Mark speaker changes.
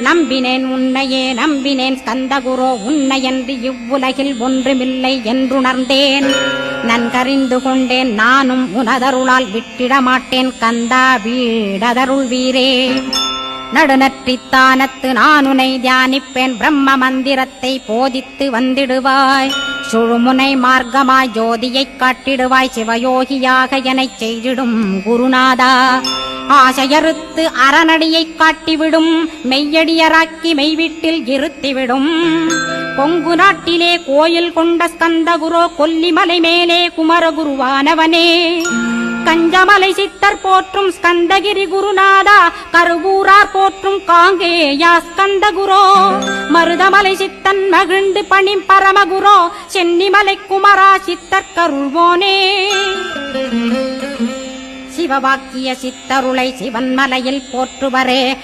Speaker 1: நம்பினேன் உன்னையே நம்பினேன் ஸ்கந்தகுரோ உன்னையன்றி இவ்வுலகில் ஒன்றுமில்லை என்றுணர்ந்தேன். நன்கறிந்து கொண்டேன் நானும் உனதருளால் விட்டிட மாட்டேன் கந்தா வீடதருள் வீரே. நடுநற்றித்தானத்து நானுனை தியானிப்பேன் பிரம்ம மந்திரத்தை போதித்து வந்திடுவாய். சுழுமுனை மார்க்கமாய் ஜோதியைக் காட்டிடுவாய் சிவயோகியாக எனச் செய்திடும் குருநாதா. ஆசையறுத்து அறநடியைக் காட்டிவிடும் மெய்யடியராக்கி மெய்வீட்டில் இருத்திவிடும். கொங்கு நாட்டிலே கோயில் கொண்ட ஸ்கந்தகுரோ கொல்லிமலை மேலே குமரகுருவானவனே. கஞ்சமலை சித்தர் போற்றும் ஸ்கந்தகிரி குருநாதா கருவூரார் போற்றும் காங்கேயா ஸ்கந்தகுரோ. மருதமலை சித்தன் மகிழ்ந்து பணி பரமகுரோ சென்னிமலை குமரா சித்தர் கருள்வோனே. சிவவாக்கிய சித்தருளை சிவன்மலையில் போற்றுவரே.